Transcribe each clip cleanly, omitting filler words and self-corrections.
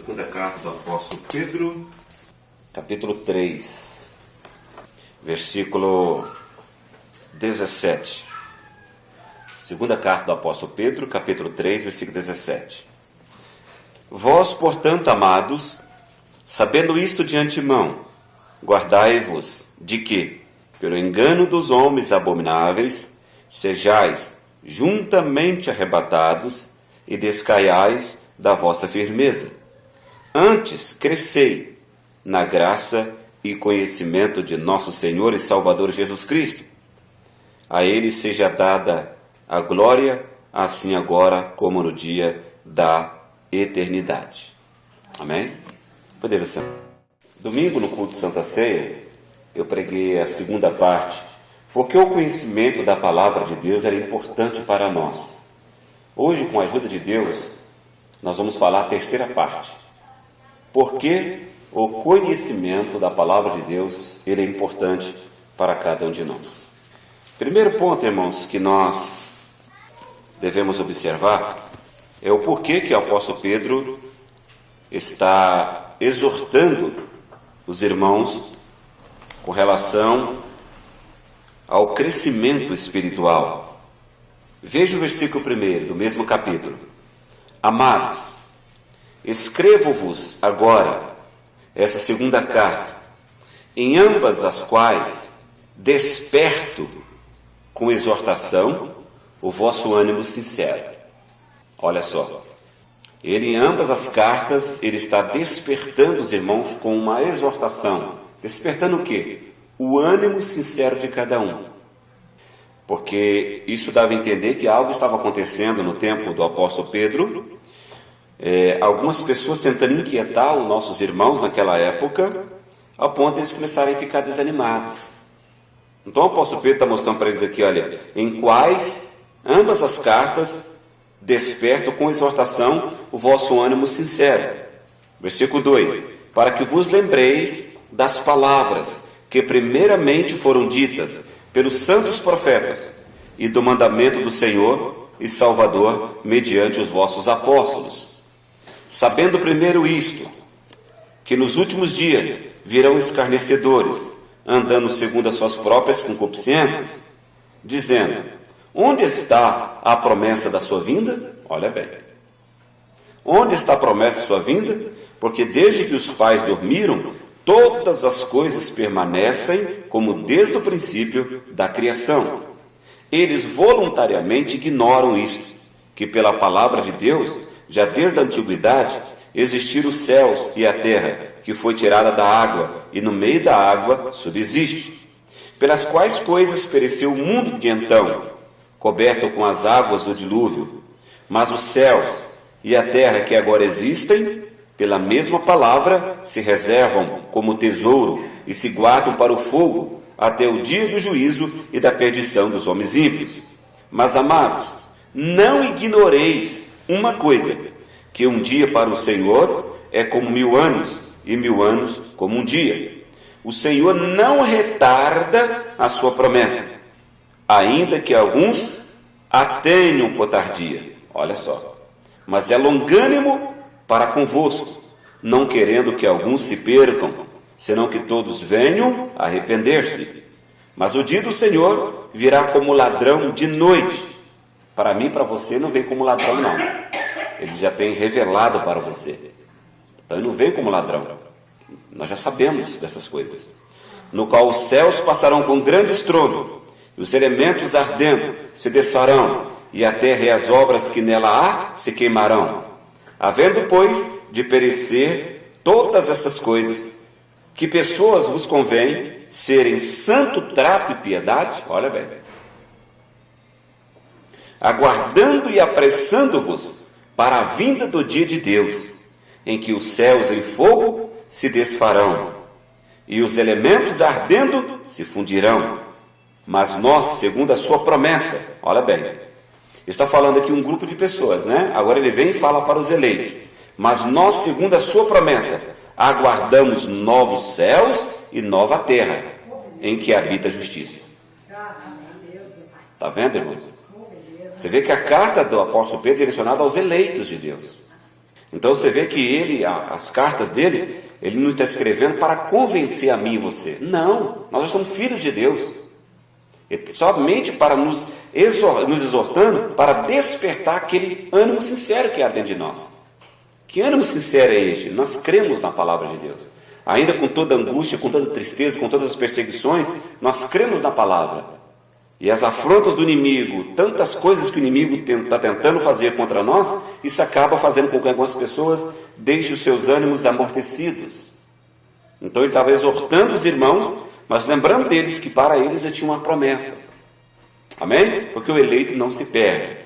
Segunda carta do apóstolo Pedro, capítulo 3, versículo 17. Segunda carta do apóstolo Pedro, capítulo 3, versículo 17. Vós, portanto, amados, sabendo isto de antemão, guardai-vos de que, pelo engano dos homens abomináveis, sejais juntamente arrebatados e descaiais da vossa firmeza. Antes, crescei na graça e conhecimento de nosso Senhor e Salvador Jesus Cristo. A Ele seja dada a glória, assim agora como no dia da eternidade. Amém? Podemos sentar. Domingo, no culto de Santa Ceia, eu preguei a segunda parte, porque o conhecimento da palavra de Deus era importante para nós. Hoje, com a ajuda de Deus, nós vamos falar a terceira parte. Porque o conhecimento da palavra de Deus, ele é importante para cada um de nós. Primeiro ponto, irmãos, que nós devemos observar é o porquê que o apóstolo Pedro está exortando os irmãos com relação ao crescimento espiritual. Veja o versículo 1 do mesmo capítulo. Amados, escrevo-vos agora essa segunda carta, em ambas as quais desperto com exortação o vosso ânimo sincero. Olha só, ele em ambas as cartas, ele está despertando os irmãos com uma exortação. Despertando o quê? O ânimo sincero de cada um. Porque isso dava a entender que algo estava acontecendo no tempo do apóstolo Pedro. Algumas pessoas tentando inquietar os nossos irmãos naquela época, ao ponto de eles começarem a ficar desanimados. Então o apóstolo Pedro está mostrando para eles aqui, olha, em quais ambas as cartas desperto com exortação o vosso ânimo sincero. Versículo 2: para que vos lembreis das palavras que primeiramente foram ditas pelos santos profetas e do mandamento do Senhor e Salvador mediante os vossos apóstolos. Sabendo primeiro isto, que nos últimos dias virão escarnecedores, andando segundo as suas próprias concupiscências, dizendo: onde está a promessa da sua vinda? Olha bem. Onde está a promessa da sua vinda? Porque desde que os pais dormiram, todas as coisas permanecem como desde o princípio da criação. Eles voluntariamente ignoram isto, que pela palavra de Deus, já desde a antiguidade, existiram os céus e a terra, que foi tirada da água, e no meio da água subsiste, pelas quais coisas pereceu o mundo de então, coberto com as águas do dilúvio. Mas os céus e a terra que agora existem, pela mesma palavra, se reservam como tesouro e se guardam para o fogo, até o dia do juízo e da perdição dos homens ímpios. Mas, amados, não ignoreis uma coisa, que um dia para o Senhor é como 1000 anos, e 1000 anos como um dia. O Senhor não retarda a sua promessa, ainda que alguns a tenham por tardia. Olha só. Mas é longânimo para convosco, não querendo que alguns se percam, senão que todos venham a arrepender-se. Mas o dia do Senhor virá como ladrão de noite. Para mim e para você não vem como ladrão, não. Ele já tem revelado para você. Então ele não vem como ladrão. Nós já sabemos dessas coisas. No qual os céus passarão com grande estrondo, e os elementos ardendo se desfarão, e a terra e as obras que nela há se queimarão. Havendo, pois, de perecer todas estas coisas, que pessoas vos convém serem santo trato e piedade, olha bem, aguardando e apressando-vos para a vinda do dia de Deus, em que os céus em fogo se desfarão, e os elementos ardendo se fundirão. Mas nós, segundo a sua promessa, olha bem, está falando aqui um grupo de pessoas, né? Agora ele vem e fala para os eleitos. Mas nós, segundo a sua promessa, aguardamos novos céus e nova terra, em que habita a justiça. Está vendo, irmãos? Você vê que a carta do apóstolo Pedro é direcionada aos eleitos de Deus. Então você vê que ele, as cartas dele, ele não está escrevendo para convencer a mim e você. Não, nós somos filhos de Deus. Somente para nos exortando, para despertar aquele ânimo sincero que há dentro de nós. Que ânimo sincero é este? Nós cremos na palavra de Deus. Ainda com toda angústia, com toda tristeza, com todas as perseguições, nós cremos na palavra. E as afrontas do inimigo, tantas coisas que o inimigo está tentando fazer contra nós, isso acaba fazendo com que algumas pessoas deixem os seus ânimos amortecidos. Então ele estava exortando os irmãos, mas lembrando deles que para eles ele tinha uma promessa. Amém? Porque o eleito não se perde.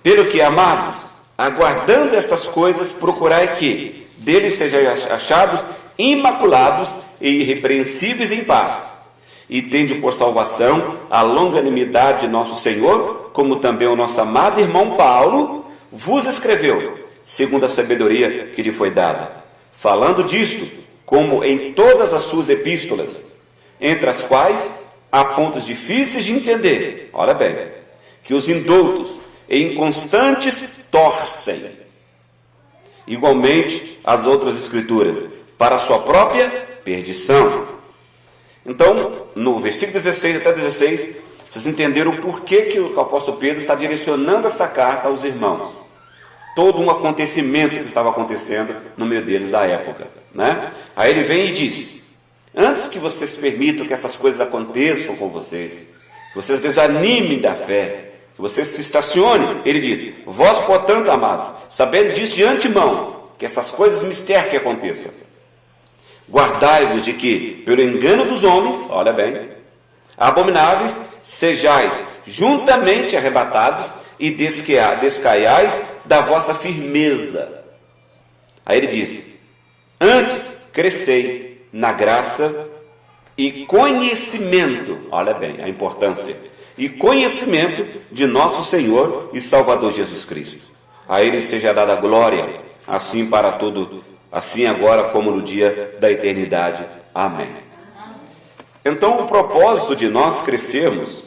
Pelo que, amados, aguardando estas coisas, procurai que deles sejam achados imaculados e irrepreensíveis em paz. E tende por salvação a longanimidade de nosso Senhor, como também o nosso amado irmão Paulo vos escreveu, segundo a sabedoria que lhe foi dada, falando disto, como em todas as suas epístolas, entre as quais há pontos difíceis de entender. Olha bem, que os indoutos e inconstantes torcem, igualmente as outras escrituras, para a sua própria perdição. Então, no versículo 16 até 16, vocês entenderam o porquê que o apóstolo Pedro está direcionando essa carta aos irmãos. Todo um acontecimento que estava acontecendo no meio deles da época, né? Aí ele vem e diz: antes que vocês permitam que essas coisas aconteçam com vocês, que vocês desanimem da fé, que vocês se estacionem, ele diz: vós, portanto, amados, sabendo disso de antemão, que essas coisas mistério que aconteçam, guardai-vos de que, pelo engano dos homens, olha bem, abomináveis, sejais juntamente arrebatados e descaiais da vossa firmeza. Aí ele diz: antes crescei na graça e conhecimento, olha bem a importância, e conhecimento de nosso Senhor e Salvador Jesus Cristo. A ele seja dada glória, assim para todo, assim agora como no dia da eternidade. Amém. Então o propósito de nós crescermos,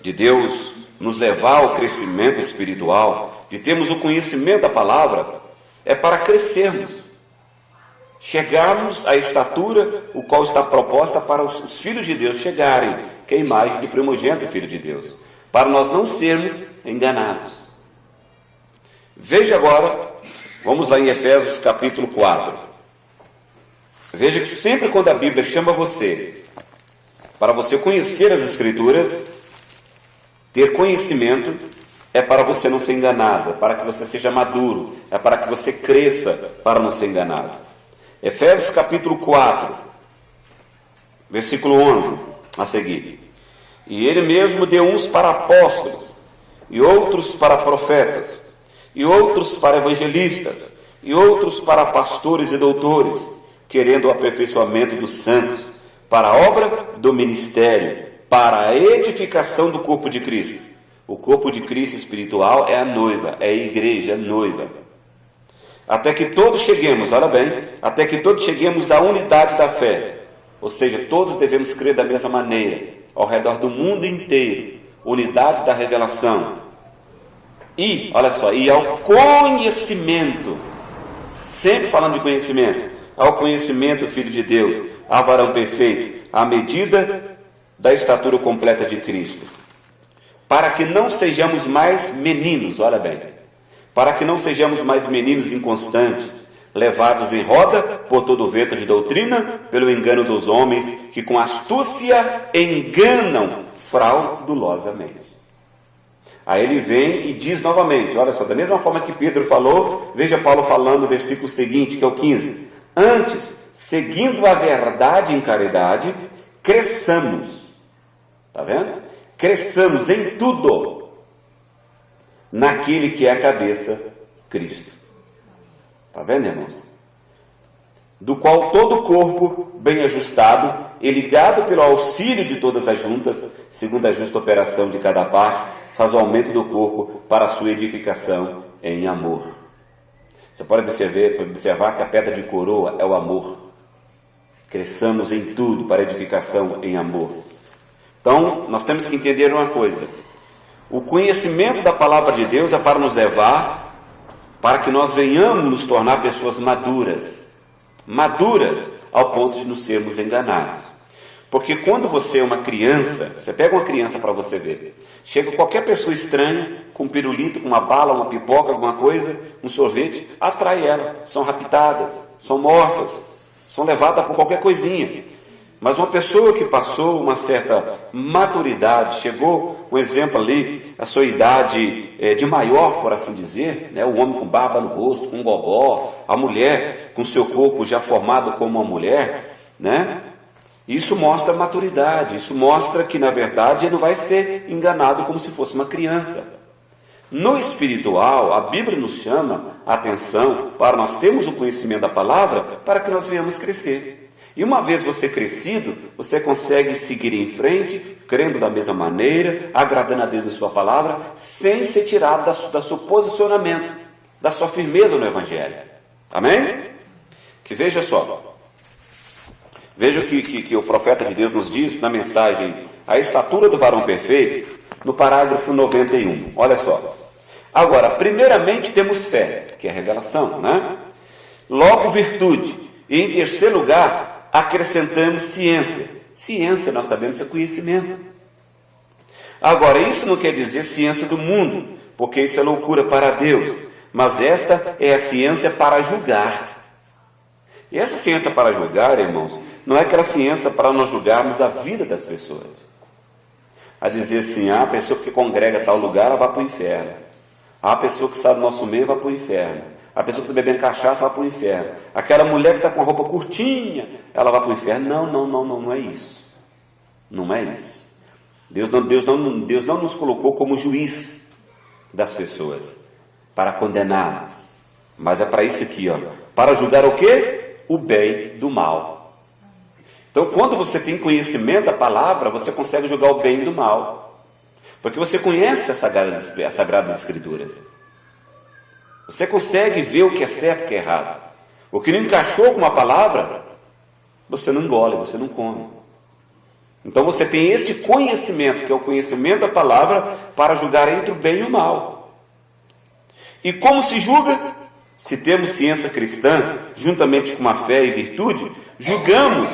de Deus nos levar ao crescimento espiritual, de termos o conhecimento da palavra, é para crescermos, chegarmos à estatura o qual está proposta para os filhos de Deus chegarem, que é a imagem do primogênito filho de Deus, para nós não sermos enganados. Veja agora, vamos lá em Efésios capítulo 4. Veja que sempre quando a Bíblia chama você, para você conhecer as Escrituras, ter conhecimento, é para você não ser enganado, é para que você seja maduro, é para que você cresça para não ser enganado. Efésios capítulo 4, versículo 11, a seguir. E ele mesmo deu uns para apóstolos, e outros para profetas, e outros para evangelistas, e outros para pastores e doutores, querendo o aperfeiçoamento dos santos, para a obra do ministério, para a edificação do corpo de Cristo. O corpo de Cristo espiritual é a noiva, é a igreja, a noiva. Até que todos cheguemos, olha bem, até que todos cheguemos à unidade da fé. Ou seja, todos devemos crer da mesma maneira, ao redor do mundo inteiro, unidade da revelação. E, olha só, e ao conhecimento, sempre falando de conhecimento, ao conhecimento do Filho de Deus, ao varão perfeito, à medida da estatura completa de Cristo, para que não sejamos mais meninos, olha bem, para que não sejamos mais meninos inconstantes, levados em roda por todo o vento de doutrina, pelo engano dos homens, que com astúcia enganam fraudulosamente. Aí ele vem e diz novamente, olha só, da mesma forma que Pedro falou, veja Paulo falando no versículo seguinte, que é o 15. Antes, seguindo a verdade em caridade, cresçamos. Está vendo? Cresçamos em tudo naquele que é a cabeça, Cristo. Está vendo, irmãos? Do qual todo o corpo, bem ajustado e ligado pelo auxílio de todas as juntas, segundo a justa operação de cada parte, faz o aumento do corpo para a sua edificação em amor. Você pode observar que a pedra de coroa é o amor. Cresçamos em tudo para edificação em amor. Então, nós temos que entender uma coisa. O conhecimento da palavra de Deus é para nos levar para que nós venhamos nos tornar pessoas maduras, maduras ao ponto de nos sermos enganados. Porque quando você é uma criança, você pega uma criança para você ver, chega qualquer pessoa estranha, com um pirulito, com uma bala, uma pipoca, alguma coisa, um sorvete, atrai ela, são raptadas, são mortas, são levadas por qualquer coisinha. Mas uma pessoa que passou uma certa maturidade, chegou, um exemplo ali, a sua idade de maior, por assim dizer, né? O homem com barba no rosto, com gogó, a mulher com seu corpo já formado como uma mulher, né? Isso mostra maturidade, isso mostra que, na verdade, ele não vai ser enganado como se fosse uma criança. No espiritual, a Bíblia nos chama a atenção para nós termos o conhecimento da palavra para que nós venhamos crescer. E uma vez você crescido, você consegue seguir em frente, crendo da mesma maneira, agradando a Deus na sua palavra, sem ser tirado do seu posicionamento, da sua firmeza no Evangelho. Amém? Que veja só. Veja o que o profeta de Deus nos diz na mensagem A Estatura do Varão Perfeito, no parágrafo 91. Olha só. Agora, primeiramente temos fé, que é a revelação, né? Logo virtude. E em terceiro lugar, acrescentamos ciência. Ciência, nós sabemos, é conhecimento. Agora, isso não quer dizer ciência do mundo, porque isso é loucura para Deus. Mas esta é a ciência para julgar. E essa ciência para julgar, irmãos, não é aquela ciência para nós julgarmos a vida das pessoas. A dizer assim, a pessoa que congrega tal lugar, ela vai para o inferno. A pessoa que sai do nosso meio vai para o inferno. A pessoa que está bebendo cachaça vai para o inferno. Aquela mulher que está com a roupa curtinha, ela vai para o inferno. Não é isso. Não é isso. Deus não nos colocou como juiz das pessoas, para condená-las. Mas é para isso aqui, ó, para julgar o quê? O bem do mal. Então, quando você tem conhecimento da palavra, você consegue julgar o bem do mal. Porque você conhece as Sagradas Escrituras. Você consegue ver o que é certo e o que é errado. O que não encaixou com a palavra, você não engole, você não come. Então você tem esse conhecimento, que é o conhecimento da palavra, para julgar entre o bem e o mal. E como se julga? Se temos ciência cristã, juntamente com uma fé e virtude, julgamos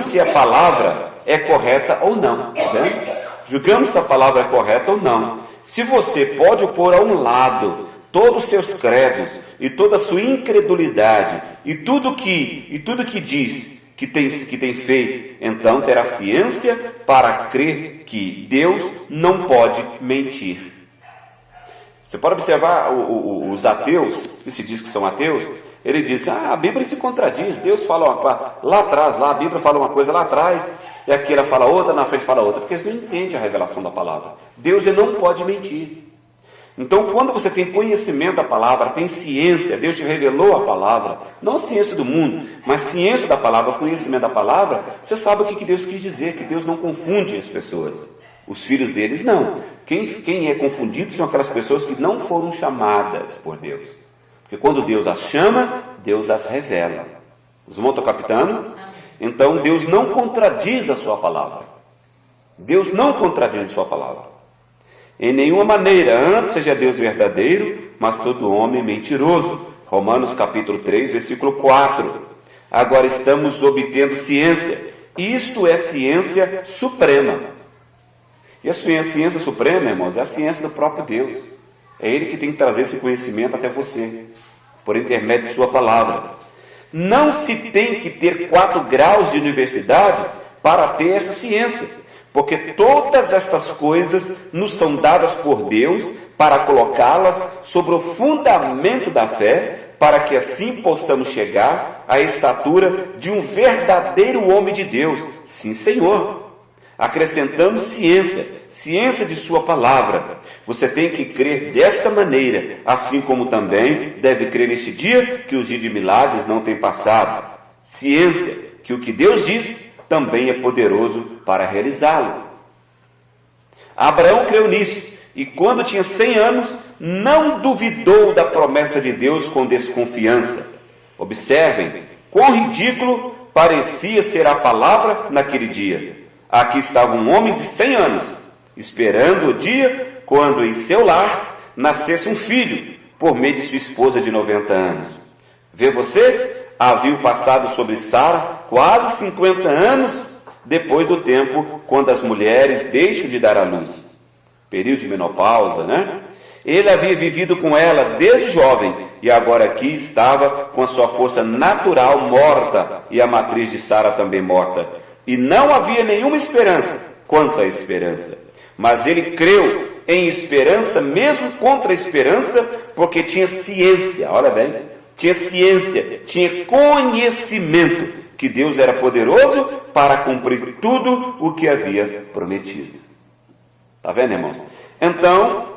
se a palavra é correta ou não. Né? Julgamos se a palavra é correta ou não. Se você pode pôr a um lado todos os seus credos e toda a sua incredulidade e tudo que diz que tem feito, então terá ciência para crer que Deus não pode mentir. Você pode observar os ateus, que se diz que são ateus, ele diz, a Bíblia se contradiz, Deus fala lá atrás, a Bíblia fala uma coisa lá atrás, e aqui ela fala outra, na frente fala outra, porque eles não entendem a revelação da palavra. Deus ele não pode mentir. Então, quando você tem conhecimento da palavra, tem ciência, Deus te revelou a palavra, não a ciência do mundo, mas ciência da palavra, conhecimento da palavra, você sabe o que Deus quis dizer, que Deus não confunde as pessoas. Os filhos deles não. Quem é confundido são aquelas pessoas que não foram chamadas por Deus. Porque quando Deus as chama, Deus as revela. Os irmãos estão captando? Então Deus não contradiz a sua palavra. Deus não contradiz a sua palavra. Em nenhuma maneira, antes seja Deus verdadeiro, mas todo homem mentiroso. Romanos capítulo 3, versículo 4. Agora estamos obtendo ciência. Isto é ciência suprema. E a ciência suprema, irmãos, é a ciência do próprio Deus. É Ele que tem que trazer esse conhecimento até você, por intermédio de sua palavra. Não se tem que ter 4 graus de universidade para ter essa ciência, porque todas estas coisas nos são dadas por Deus para colocá-las sobre o fundamento da fé, para que assim possamos chegar à estatura de um verdadeiro homem de Deus. Sim, Senhor. Acrescentamos ciência de sua palavra. Você tem que crer desta maneira, assim como também deve crer neste dia que os dias de milagres não têm passado. Ciência que o que Deus diz também é poderoso para realizá-lo. Abraão creu nisso, e quando tinha 100 anos, não duvidou da promessa de Deus com desconfiança. Observem quão ridículo parecia ser a palavra naquele dia. Aqui estava um homem de 100 anos, esperando o dia quando em seu lar nascesse um filho, por meio de sua esposa de 90 anos. Vê você? Havia passado sobre Sara quase 50 anos depois do tempo quando as mulheres deixam de dar à luz. Período de menopausa, né? Ele havia vivido com ela desde jovem e agora aqui estava com a sua força natural morta e a matriz de Sara também morta. E não havia nenhuma esperança quanto à esperança. Mas ele creu em esperança, mesmo contra a esperança, porque tinha ciência, olha bem, tinha ciência, tinha conhecimento que Deus era poderoso para cumprir tudo o que havia prometido. Está vendo, irmãos? Então,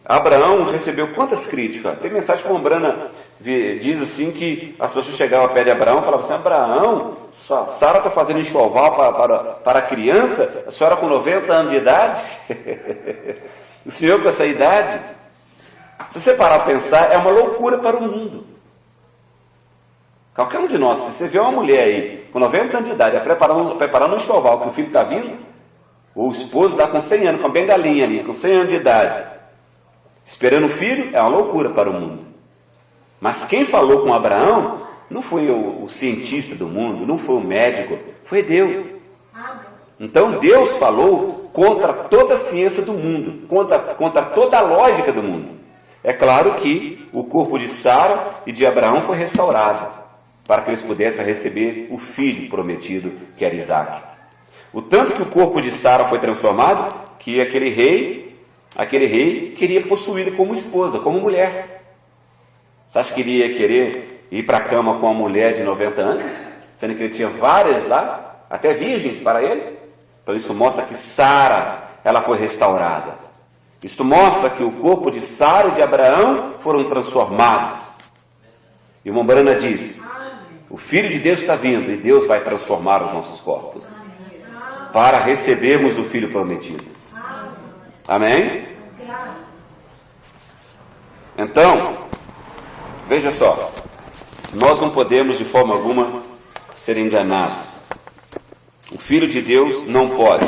Abraão recebeu quantas críticas? Tem mensagem como Brana diz assim que as pessoas chegavam ao pé de Abraão e falavam assim: Abraão, Sara está fazendo enxoval para a criança, a senhora com 90 anos de idade? O senhor com essa idade? Se você parar para pensar, é uma loucura para o mundo. Qualquer um de nós, se você vê uma mulher aí com 90 anos de idade, preparando um enxoval que o filho está vindo, ou o esposo está com 100 anos, com a bengalinha ali, com 100 anos de idade, esperando o filho, é uma loucura para o mundo. Mas quem falou com Abraão não foi o cientista do mundo, não foi o médico, foi Deus. Então Deus falou contra toda a ciência do mundo, contra toda a lógica do mundo. É claro que o corpo de Sara e de Abraão foi restaurado, para que eles pudessem receber o filho prometido, que era Isaque. O tanto que o corpo de Sara foi transformado, que aquele rei queria possuí-la como esposa, como mulher. Você acha que ele ia querer ir para a cama com uma mulher de 90 anos? Sendo que ele tinha várias lá, até virgens para ele? Então isso mostra que Sara, ela foi restaurada. Isso mostra que o corpo de Sara e de Abraão foram transformados. E o Mombrana diz: o Filho de Deus está vindo e Deus vai transformar os nossos corpos para recebermos o Filho prometido. Amém? Então, veja só, nós não podemos de forma alguma ser enganados. O Filho de Deus não pode.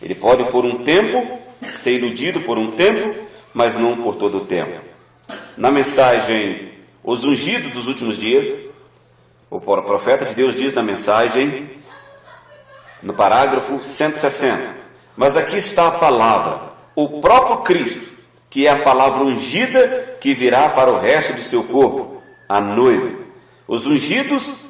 Ele pode por um tempo ser iludido por um tempo, mas não por todo o tempo. Na mensagem Os Ungidos dos Últimos Dias, o profeta de Deus diz na mensagem, no parágrafo 160, mas aqui está a palavra, o próprio Cristo, que é a palavra ungida que virá para o resto de seu corpo, a noiva. Os ungidos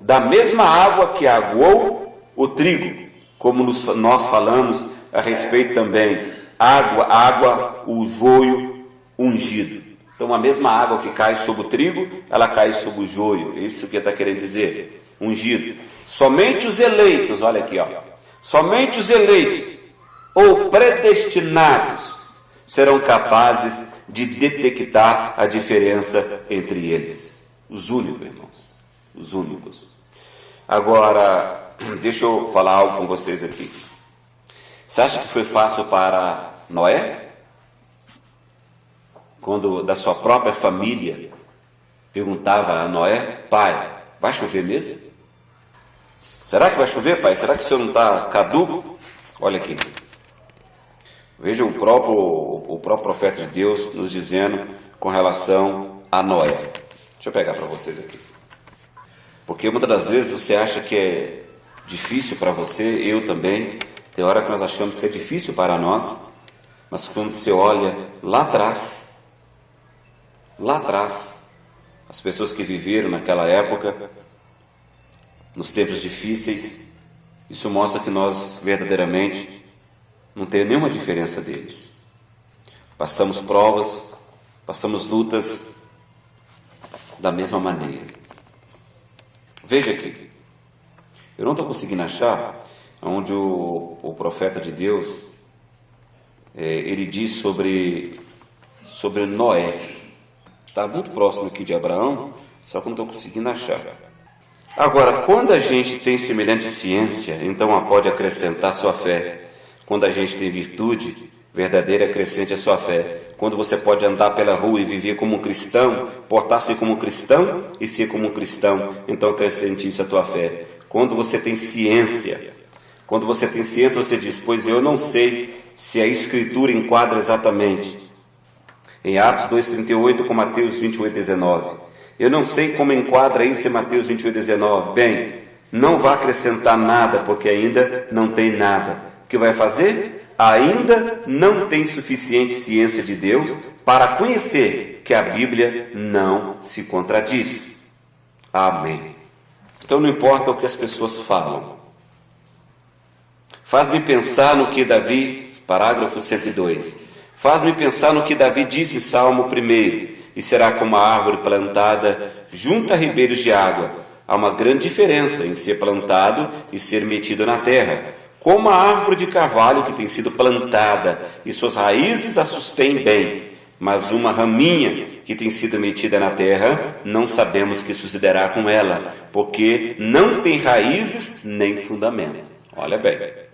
da mesma água que aguou o trigo, como nós falamos a respeito também, água, o joio ungido. Então a mesma água que cai sobre o trigo, ela cai sobre o joio. Isso que está querendo dizer, ungido. Somente os eleitos, olha aqui, ó, somente os eleitos ou predestinados serão capazes de detectar a diferença entre eles. Os únicos, irmãos, os únicos. Agora, deixa eu falar algo com vocês aqui. Você acha que foi fácil para Noé? Quando da sua própria família perguntava a Noé: pai, vai chover mesmo? Será que vai chover, pai? Será que o senhor não está caduco? Olha aqui. Veja o próprio profeta de Deus nos dizendo com relação a Noé. Deixa eu pegar para vocês aqui. Porque muitas das vezes você acha que é difícil para você, eu também. Tem hora que nós achamos que é difícil para nós, mas quando você olha lá atrás, as pessoas que viveram naquela época, nos tempos difíceis, isso mostra que nós verdadeiramente não temos nenhuma diferença deles. Passamos provas, passamos lutas da mesma maneira. Veja aqui, eu não estou conseguindo achar onde o profeta de Deus ele diz sobre Noé. Está muito próximo aqui de Abraão, só que não estou conseguindo achar. Agora, quando a gente tem semelhante ciência, então ela pode acrescentar a sua fé. Quando a gente tem virtude verdadeira, acrescente a sua fé. Quando você pode andar pela rua e viver como um cristão, portar-se como um cristão e ser como um cristão, então acrescente isso a tua fé. Quando você tem ciência, você diz: pois eu não sei se a Escritura enquadra exatamente. em Atos 2,38 com Mateus 28,19. Eu não sei como enquadra isso em Mateus 28,19. Bem, não vai acrescentar nada, porque ainda não tem nada. O que vai fazer? Ainda não tem suficiente ciência de Deus para conhecer que a Bíblia não se contradiz. Amém. Então não importa o que as pessoas falam. Faz-me pensar no que Davi, parágrafo 102, faz-me pensar no que Davi disse em Salmo 1, e será como a árvore plantada junto a ribeiros de água. Há uma grande diferença em ser plantado e ser metido na terra. Como a árvore de carvalho que tem sido plantada e suas raízes a sustêm bem, mas uma raminha que tem sido metida na terra, não sabemos o que sucederá com ela, porque não tem raízes nem fundamento. Olha bem.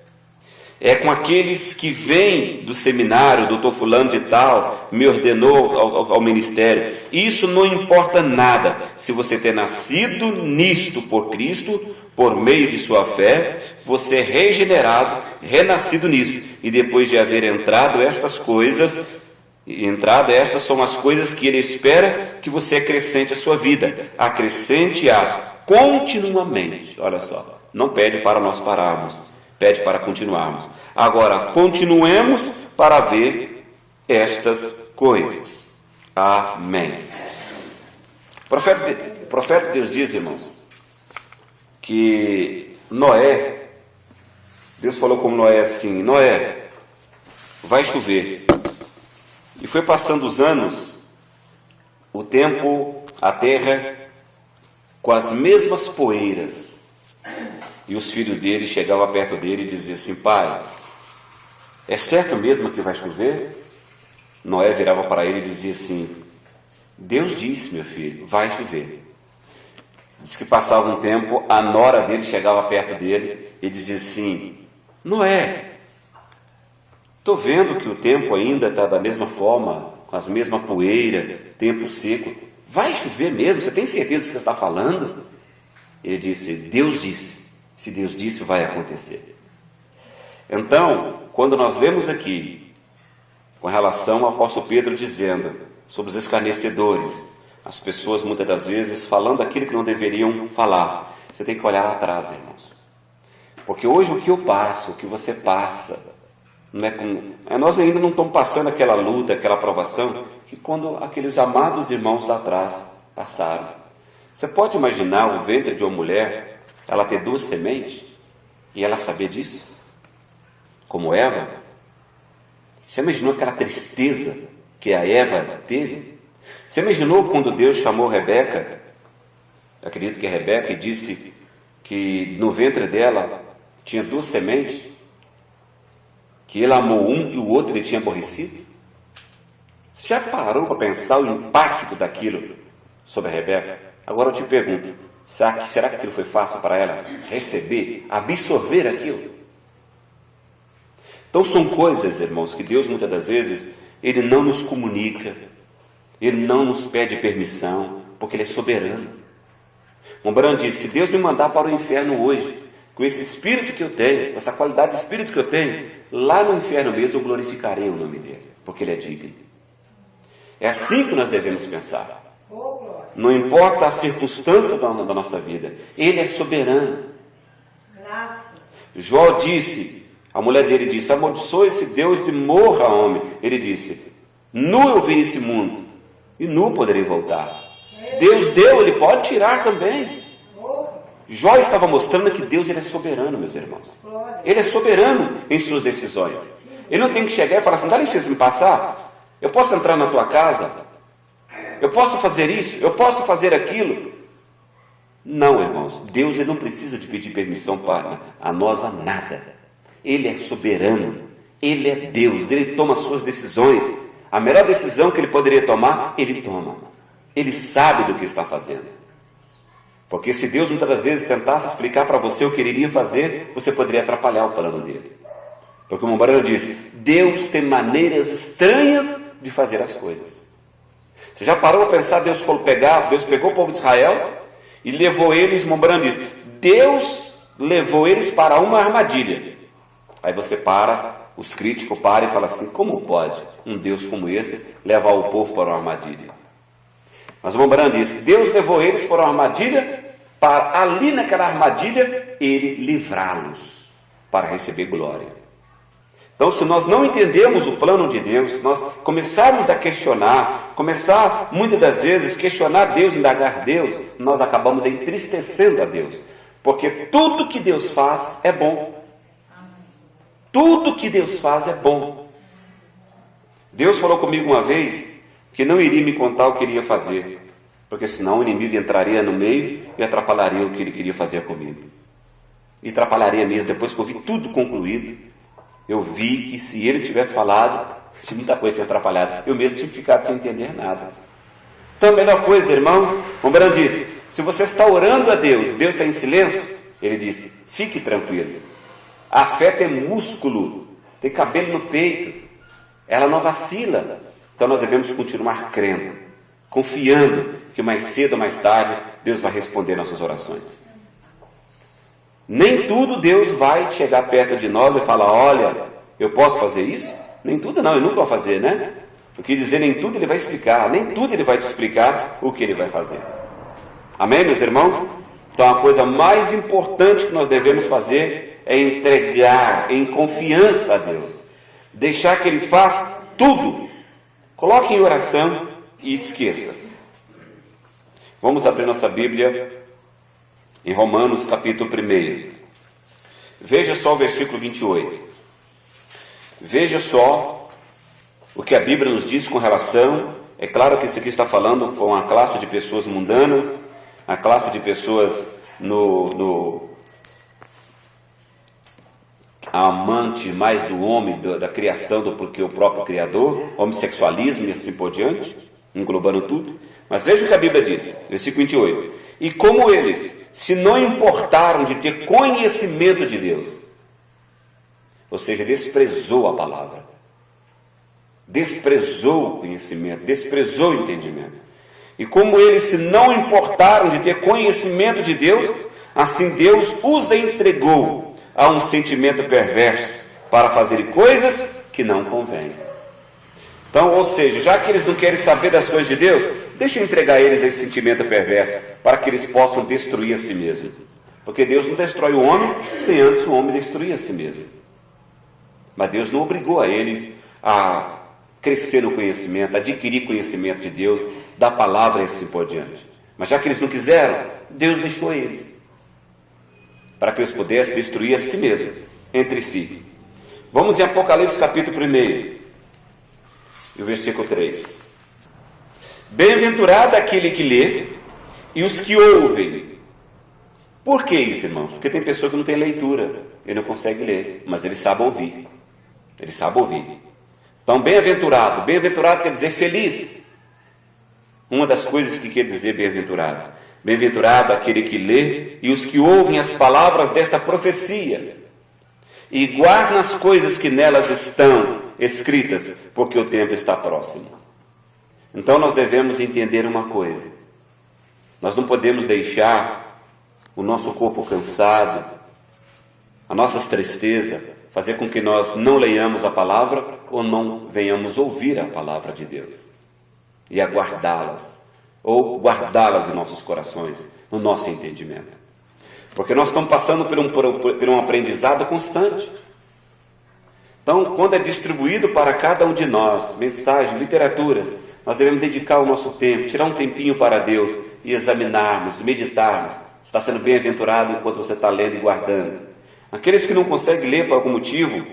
É com aqueles que vêm do seminário, doutor fulano de tal, me ordenou ao ministério. Isso não importa nada. Se você ter nascido nisto por Cristo, por meio de sua fé, você é regenerado, renascido nisto. E depois de haver entrado estas são as coisas que Ele espera que você acrescente à sua vida. Acrescente-as continuamente. Olha só, não pede para nós pararmos. Pede para continuarmos. Agora, continuemos para ver estas coisas. Amém. O profeta de Deus diz, irmãos, que Noé, Deus falou com Noé assim: Noé, vai chover. E foi passando os anos, o tempo, a terra, com as mesmas poeiras. E os filhos dele chegavam perto dele e diziam assim: pai, é certo mesmo que vai chover? Noé virava para ele e dizia assim: Deus disse, meu filho, vai chover. Diz que passava um tempo, a nora dele chegava perto dele e dizia assim: Noé, estou vendo que o tempo ainda está da mesma forma, com as mesmas poeiras, tempo seco. Vai chover mesmo? Você tem certeza do que você está falando? Ele disse: Deus disse. Se Deus disse, vai acontecer. Então, quando nós lemos aqui, com relação ao apóstolo Pedro dizendo sobre os escarnecedores, as pessoas muitas das vezes falando aquilo que não deveriam falar, você tem que olhar lá atrás, irmãos. Porque hoje o que eu passo, o que você passa, não é com... nós ainda não estamos passando aquela luta, aquela provação, que quando aqueles amados irmãos lá atrás passaram. Você pode imaginar o ventre de uma mulher, ela ter 2 sementes, e ela saber disso? Como Eva? Você imaginou aquela tristeza que a Eva teve? Você imaginou quando Deus chamou Rebeca, acredito que é Rebeca, e disse que no ventre dela tinha 2 sementes, que ele amou um e o outro ele tinha aborrecido? Você já parou para pensar o impacto daquilo sobre a Rebeca? Agora eu te pergunto, será que aquilo foi fácil para ela receber, absorver aquilo? Então são coisas, irmãos, que Deus muitas das vezes, Ele não nos comunica, Ele não nos pede permissão, porque Ele é soberano. Mombran disse: se Deus me mandar para o inferno hoje, com esse espírito que eu tenho, com essa qualidade de espírito que eu tenho, lá no inferno mesmo eu glorificarei o nome dEle, porque Ele é digno. É assim que nós devemos pensar. Não importa a circunstância da nossa vida, Ele é soberano. Jó disse, a mulher dele disse: amaldiçoe-se Deus e morra homem. Ele disse: nu eu vim esse mundo e nu poderei voltar. Deus deu, Ele pode tirar também. Jó estava mostrando que Deus, Ele é soberano, meus irmãos. Ele é soberano em suas decisões. Ele não tem que chegar e falar assim: dá licença me passar, eu posso entrar na tua casa, eu posso fazer isso, eu posso fazer aquilo. Não, irmãos, Deus, Ele não precisa de pedir permissão para a nós a nada. Ele é soberano, Ele é Deus, Ele toma as suas decisões. A melhor decisão que Ele poderia tomar, Ele toma. Ele sabe do que está fazendo. Porque se Deus muitas das vezes tentasse explicar para você o que Ele iria fazer, você poderia atrapalhar o plano dEle. Porque o Mombrano disse: Deus tem maneiras estranhas de fazer as coisas. Você já parou para pensar? Deus pegou o povo de Israel e levou eles, Mombrano diz, Deus levou eles para uma armadilha. Aí você para Os críticos param e falam assim: como pode um Deus como esse levar o povo para uma armadilha? Mas o Rembrandt diz: Deus levou eles para uma armadilha, para ali naquela armadilha ele livrá-los para receber glória. Então, se nós não entendemos o plano de Deus, nós começarmos a questionar, começar muitas das vezes questionar Deus, indagar Deus, nós acabamos entristecendo a Deus, porque tudo que Deus faz é bom. Tudo que Deus faz é bom. Deus falou comigo uma vez que não iria me contar o que iria fazer, porque senão o inimigo entraria no meio e atrapalharia o que ele queria fazer comigo. E atrapalharia mesmo. Depois que eu vi tudo concluído, eu vi que se ele tivesse falado, muita coisa tinha atrapalhado. Eu mesmo tinha ficado sem entender nada. Então a melhor coisa, irmãos, o Rembrandt disse: se você está orando a Deus, Deus está em silêncio, ele disse: fique tranquilo. A fé tem músculo, tem cabelo no peito, ela não vacila. Então nós devemos continuar crendo, confiando que mais cedo ou mais tarde Deus vai responder nossas orações. Nem tudo Deus vai chegar perto de nós e falar: olha, eu posso fazer isso? Nem tudo não, ele nunca vai fazer, né? O que dizer nem tudo ele vai explicar, nem tudo ele vai te explicar o que ele vai fazer. Amém, meus irmãos? Então a coisa mais importante que nós devemos fazer é entregar em confiança a Deus. Deixar que ele faça tudo. Coloque em oração e esqueça. Vamos abrir nossa Bíblia em Romanos capítulo 1. Veja só o versículo 28. Veja só o que a Bíblia nos diz com relação. É claro que isso aqui está falando com a classe de pessoas mundanas, a classe de pessoas amante mais do homem, da criação do que o próprio Criador, homossexualismo e assim por diante, englobando tudo. Mas veja o que a Bíblia diz, versículo 28. E como eles se não importaram de ter conhecimento de Deus, ou seja, desprezou a palavra, desprezou o conhecimento, desprezou o entendimento. E como eles se não importaram de ter conhecimento de Deus, assim Deus os entregou a um sentimento perverso para fazer coisas que não convêm. Então, ou seja, já que eles não querem saber das coisas de Deus, deixa eu entregar a eles esse sentimento perverso para que eles possam destruir a si mesmos. Porque Deus não destrói o homem sem antes o homem destruir a si mesmo. Mas Deus não obrigou a eles a crescer no conhecimento, adquirir conhecimento de Deus, da palavra e assim por diante. Mas já que eles não quiseram, Deus deixou eles, para que eles pudessem destruir a si mesmos, entre si. Vamos em Apocalipse capítulo 1, e o versículo 3. Bem-aventurado aquele que lê e os que ouvem. Por que isso, irmão? Porque tem pessoa que não tem leitura, ele não consegue ler, mas ele sabe ouvir. Ele sabe ouvir. Então, bem-aventurado. Bem-aventurado quer dizer feliz. Uma das coisas que quer dizer bem-aventurado. Bem-aventurado aquele que lê e os que ouvem as palavras desta profecia e guardam as coisas que nelas estão escritas, porque o tempo está próximo. Então nós devemos entender uma coisa: nós não podemos deixar o nosso corpo cansado, a nossa tristeza, fazer com que nós não leiamos a palavra ou não venhamos ouvir a palavra de Deus e aguardá-las, ou guardá-las em nossos corações, no nosso entendimento. Porque nós estamos passando por um aprendizado constante. Então, quando é distribuído para cada um de nós, mensagens, literaturas, nós devemos dedicar o nosso tempo, tirar um tempinho para Deus e examinarmos, meditarmos. Está sendo bem-aventurado enquanto você está lendo e guardando. Aqueles que não conseguem ler por algum motivo,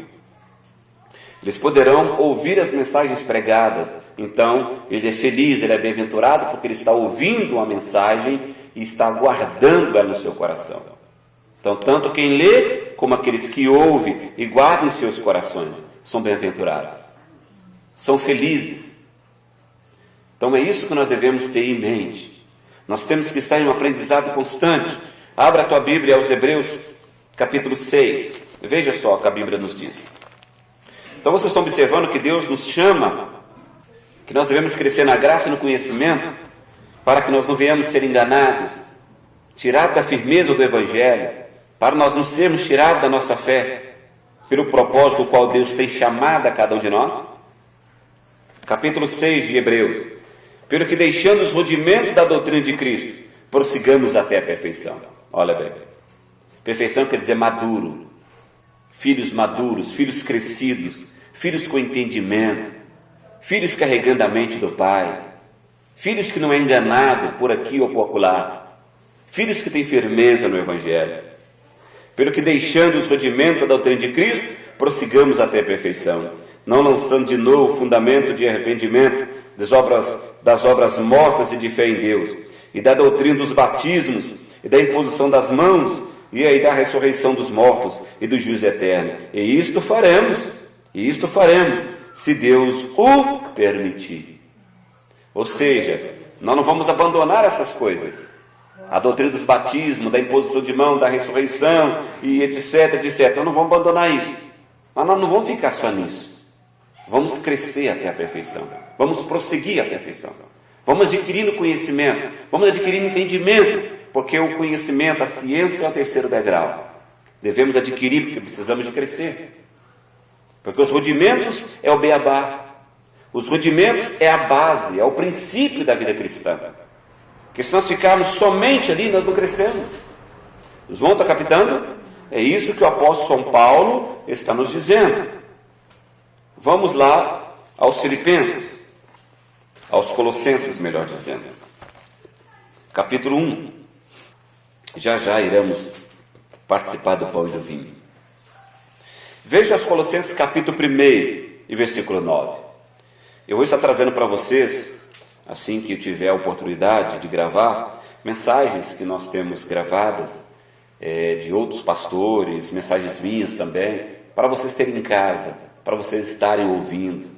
eles poderão ouvir as mensagens pregadas. Então, ele é feliz, ele é bem-aventurado, porque ele está ouvindo a mensagem e está guardando ela no seu coração. Então, tanto quem lê, como aqueles que ouvem e guardam em seus corações, são bem-aventurados, são felizes. Então, é isso que nós devemos ter em mente. Nós temos que estar em um aprendizado constante. Abra a tua Bíblia aos Hebreus, capítulo 6. Veja só o que a Bíblia nos diz. Então, vocês estão observando que Deus nos chama, que nós devemos crescer na graça e no conhecimento, para que nós não venhamos ser enganados, tirados da firmeza do Evangelho, para nós não sermos tirados da nossa fé. pelo propósito do qual Deus tem chamado a cada um de nós? Capítulo 6 de Hebreus. Pelo que, deixando os rudimentos da doutrina de Cristo, prossigamos até a perfeição. Olha bem, perfeição quer dizer maduro, filhos maduros, filhos crescidos, filhos com entendimento, filhos carregando a mente do Pai, filhos que não é enganado por aqui ou por acolá, filhos que têm firmeza no Evangelho. Pelo que, deixando os rudimentos da doutrina de Cristo, prossigamos até a perfeição, não lançando de novo o fundamento de arrependimento das obras mortas e de fé em Deus, e da doutrina dos batismos, e da imposição das mãos, e aí da ressurreição dos mortos, e do juízo eterno. E isto faremos, se Deus o permitir. Ou seja, nós não vamos abandonar essas coisas. A doutrina dos batismos, da imposição de mão, da ressurreição, e etc, etc. Nós não vamos abandonar isso. Mas nós não vamos ficar só nisso. Vamos crescer até a perfeição. Vamos prosseguir a perfeição. Vamos adquirindo conhecimento. Vamos adquirindo entendimento. Porque o conhecimento, a ciência é o terceiro degrau. Devemos adquirir porque precisamos de crescer. Porque os rudimentos é o beabá. Os rudimentos é a base, é o princípio da vida cristã. Porque se nós ficarmos somente ali, nós não crescemos. Os irmãos estão captando? É isso que o apóstolo São Paulo está nos dizendo. Vamos lá aos Filipenses, aos Colossenses, melhor dizendo. Capítulo 1. Já iremos participar do pão e do vinho. Veja os Colossenses capítulo 1 e versículo 9. Eu vou estar trazendo para vocês, assim que eu tiver a oportunidade de gravar, mensagens que nós temos gravadas, de outros pastores, mensagens minhas também, para vocês terem em casa, para vocês estarem ouvindo.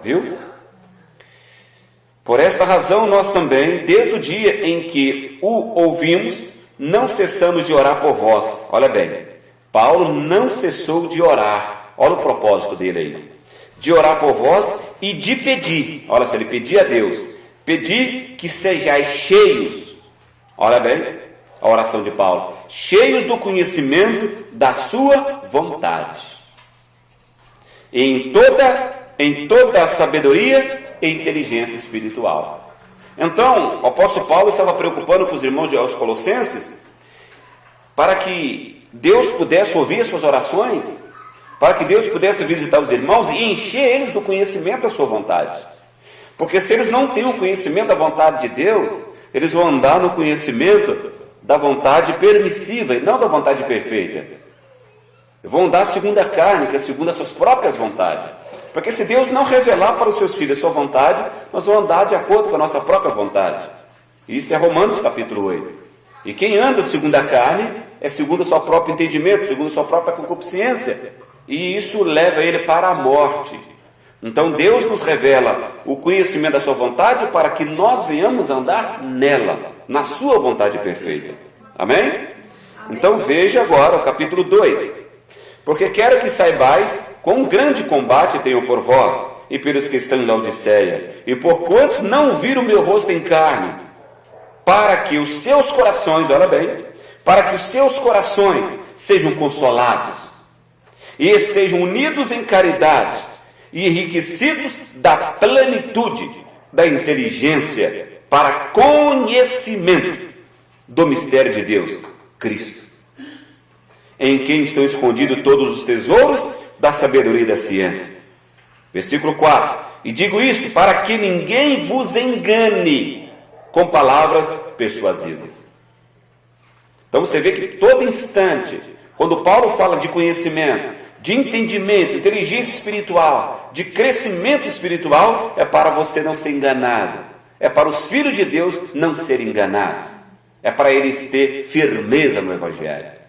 Viu? Por esta razão, nós também, desde o dia em que o ouvimos, não cessamos de orar por vós. Olha bem, Paulo não cessou de orar. Olha o propósito dele aí. De orar por vós e de pedir. Olha só, ele pedia a Deus. Pedir que sejais cheios. Olha bem, a oração de Paulo. Cheios do conhecimento da sua vontade. Em toda a sabedoria e inteligência espiritual. Então, o apóstolo Paulo estava preocupando com os irmãos aos Colossenses para que Deus pudesse ouvir as suas orações, para que Deus pudesse visitar os irmãos e encher eles do conhecimento da sua vontade. Porque se eles não têm o conhecimento da vontade de Deus, eles vão andar no conhecimento da vontade permissiva e não da vontade perfeita. Vão andar segundo a carne, que é segundo as suas próprias vontades. Porque se Deus não revelar para os seus filhos a sua vontade, nós vamos andar de acordo com a nossa própria vontade. Isso é Romanos capítulo 8. E quem anda segundo a carne é segundo o seu próprio entendimento, segundo a sua própria concupiscência. E isso leva ele para a morte. Então Deus nos revela o conhecimento da sua vontade para que nós venhamos andar nela, na sua vontade perfeita. Amém? Então veja agora o capítulo 2. Porque quero que saibais quão grande combate tenho por vós e pelos que estão em Laodiceia, e por quantos não viram o meu rosto em carne, para que os seus corações, olha bem, para que os seus corações sejam consolados e estejam unidos em caridade e enriquecidos da plenitude da inteligência para conhecimento do mistério de Deus, Cristo, em quem estão escondidos todos os tesouros da sabedoria e da ciência. Versículo 4. E digo isto para que ninguém vos engane com palavras persuasivas. Então você vê que todo instante, quando Paulo fala de conhecimento, de entendimento, inteligência espiritual, de crescimento espiritual, é para você não ser enganado. É para os filhos de Deus não serem enganados. É para eles ter firmeza no Evangelho.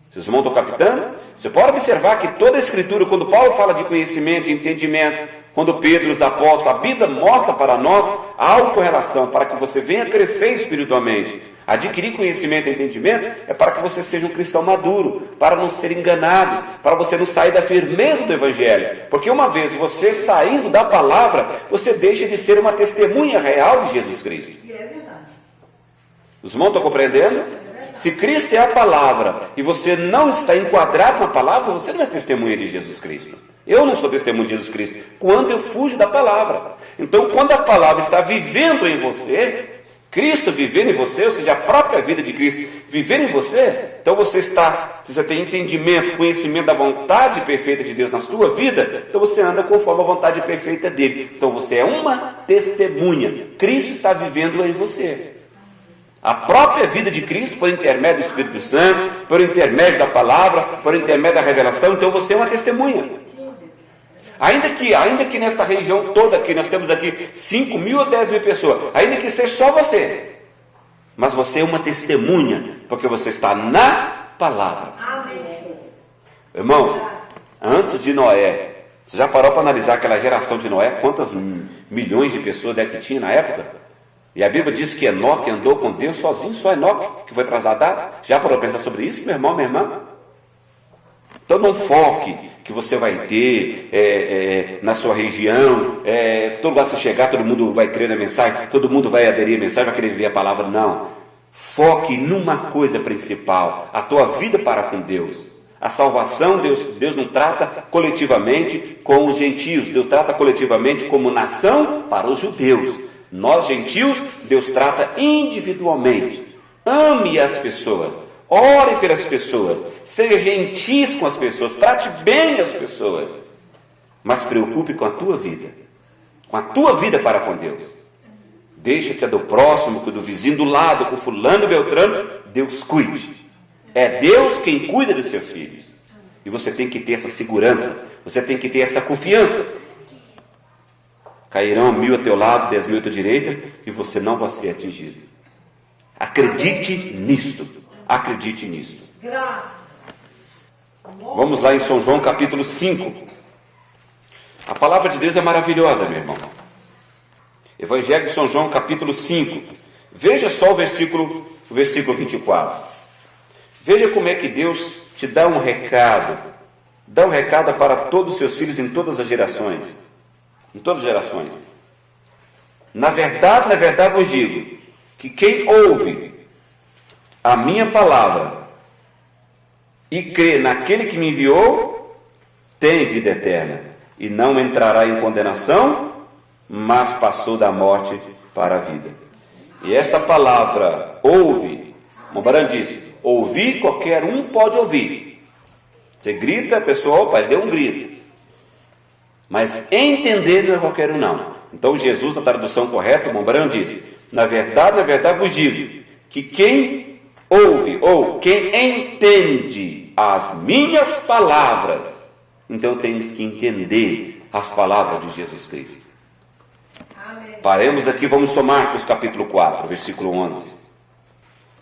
Vocês estão captando? Você pode observar que toda a Escritura, quando Paulo fala de conhecimento e entendimento, quando Pedro, os apóstolos, a Bíblia mostra para nós a autorrelação, para que você venha crescer espiritualmente. Adquirir conhecimento e entendimento é para que você seja um cristão maduro, para não ser enganados, para você não sair da firmeza do Evangelho. Porque uma vez você saindo da palavra, você deixa de ser uma testemunha real de Jesus Cristo. E é verdade. Os irmãos estão compreendendo? Se Cristo é a palavra e você não está enquadrado na palavra, você não é testemunha de Jesus Cristo. Eu não sou testemunha de Jesus Cristo quando eu fujo da palavra. Então, quando a palavra está vivendo em você, Cristo vivendo em você, ou seja, a própria vida de Cristo vivendo em você, então você tem entendimento, conhecimento da vontade perfeita de Deus na sua vida, então você anda conforme a vontade perfeita dele. Então você é uma testemunha. Cristo está vivendo em você. A própria vida de Cristo, por intermédio do Espírito Santo, por intermédio da palavra, por intermédio da revelação, então você é uma testemunha. Ainda que nessa região toda aqui, nós temos aqui 5 mil ou 10 mil pessoas, ainda que seja só você, mas você é uma testemunha, porque você está na palavra. Amém. Irmãos, antes de Noé, você já parou para analisar aquela geração de Noé? Quantas milhões de pessoas é que tinha na época? E a Bíblia diz que Enoque andou com Deus sozinho, só Enoque que foi trasladado. Já parou para pensar sobre isso, meu irmão, minha irmã? Então não foque que você vai ter na sua região, todo lugar que você chegar, todo mundo vai crer na mensagem, todo mundo vai aderir à mensagem, vai querer viver a palavra. Não. Foque numa coisa principal, a tua vida para com Deus. A salvação, Deus não trata coletivamente com os gentios, Deus trata coletivamente como nação para os judeus. Nós, gentios, Deus trata individualmente. Ame as pessoas, ore pelas pessoas, seja gentis com as pessoas, trate bem as pessoas, mas preocupe com a tua vida para com Deus. Deixa que é do próximo, que é do vizinho do lado, com fulano, beltrano, Deus cuide. É Deus quem cuida dos seus filhos. E você tem que ter essa segurança, você tem que ter essa confiança. Cairão 1000 a teu lado, 10.000 à tua direita, e você não vai ser atingido. Acredite nisto. Acredite nisto. Vamos lá em São João capítulo 5. A palavra de Deus é maravilhosa, meu irmão. Evangelho de São João capítulo 5. Veja só o versículo 24. Veja como é que Deus te dá um recado. Dá um recado para todos os seus filhos em todas as gerações. Em todas as gerações. Na verdade vos digo que quem ouve a minha palavra e crê naquele que me enviou, tem vida eterna, e não entrará em condenação, mas passou da morte para a vida. E esta palavra, ouve, Mombaran diz, ouvir qualquer um pode ouvir. Você grita, a pessoa, opa, ele deu um grito. Mas entender não é qualquer um não. Então Jesus, na tradução correta, Mombaran diz, na verdade vos digo, que quem ouve, ou quem entende as minhas palavras, então temos que entender as palavras de Jesus Cristo. Amém. Paremos aqui, vamos São Marcos capítulo 4, versículo 11.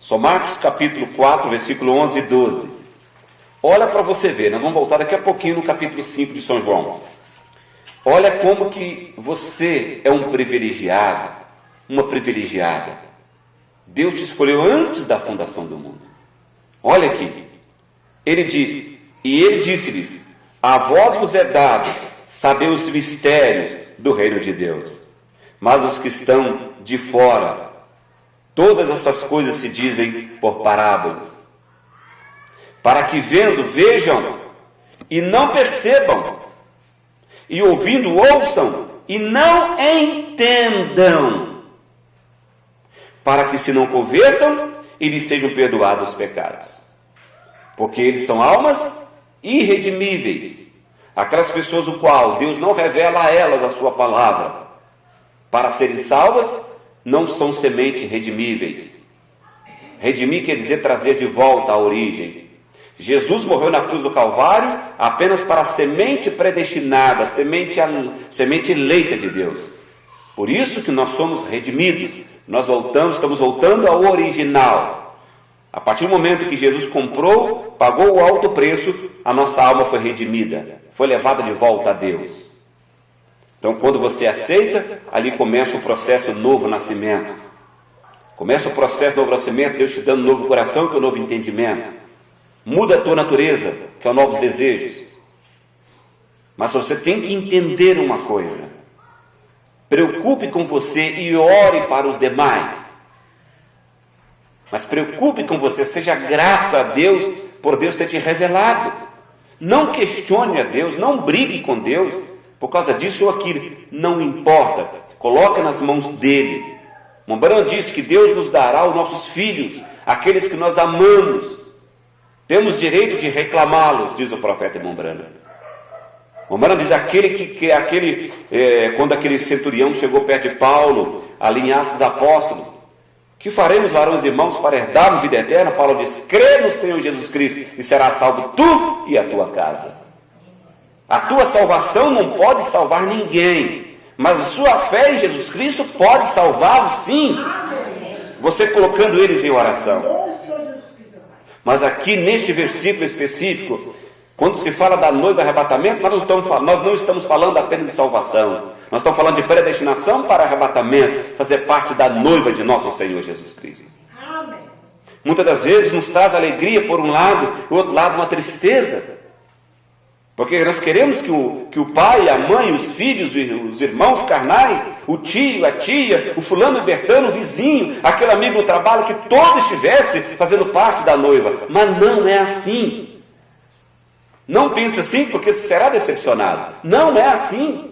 São Marcos capítulo 4, versículo 11 e 12. Olha para você ver, nós vamos voltar daqui a pouquinho no capítulo 5 de São João. Olha como que você é um privilegiado, uma privilegiada. Deus te escolheu antes da fundação do mundo. Olha aqui. Ele disse-lhes, a vós vos é dado saber os mistérios do reino de Deus. Mas os que estão de fora, todas essas coisas se dizem por parábolas. Para que vendo, vejam e não percebam. E ouvindo, ouçam e não entendam. Para que se não convertam e lhes sejam perdoados os pecados. Porque eles são almas irredimíveis. Aquelas pessoas o qual Deus não revela a elas a sua palavra. Para serem salvas, não são sementes redimíveis. Redimir quer dizer trazer de volta à origem. Jesus morreu na cruz do Calvário apenas para a semente predestinada, semente eleita de Deus. Por isso que nós somos redimidos. Nós estamos voltando ao original. A partir do momento que Jesus comprou, pagou o alto preço, a nossa alma foi redimida, foi levada de volta a Deus. Então, quando você aceita, ali começa o processo do novo nascimento. Começa o processo do novo nascimento, Deus te dando um novo coração, que é um novo entendimento. Muda a tua natureza, que é os novos desejos. Mas você tem que entender uma coisa. Preocupe com você e ore para os demais. Mas preocupe com você, seja grato a Deus por Deus ter te revelado. Não questione a Deus, não brigue com Deus por causa disso ou aquilo. Não importa, coloca nas mãos dele. Mombrana diz que Deus nos dará os nossos filhos, aqueles que nós amamos. Temos direito de reclamá-los, diz o profeta Mombrana. Mombrana diz quando aquele centurião chegou perto de Paulo, ali em Atos dos Apóstolos, que faremos, varões e irmãos, para herdarmos vida eterna? Paulo diz: crê no Senhor Jesus Cristo e serás salvo tu e a tua casa. A tua salvação não pode salvar ninguém, mas a sua fé em Jesus Cristo pode salvá-lo, sim, você colocando eles em oração. Mas aqui neste versículo específico, quando se fala da noiva e arrebatamento, nós não estamos falando apenas de salvação. Nós estamos falando de predestinação para arrebatamento, fazer parte da noiva de nosso Senhor Jesus Cristo. Amém. Muitas das vezes nos traz alegria por um lado, do outro lado uma tristeza. Porque nós queremos que o pai, a mãe, os filhos, os irmãos carnais, o tio, a tia, o fulano, o bertano, o vizinho, aquele amigo no trabalho, que todo estivesse fazendo parte da noiva. Mas não é assim. Não pense assim, porque será decepcionado. Não é assim.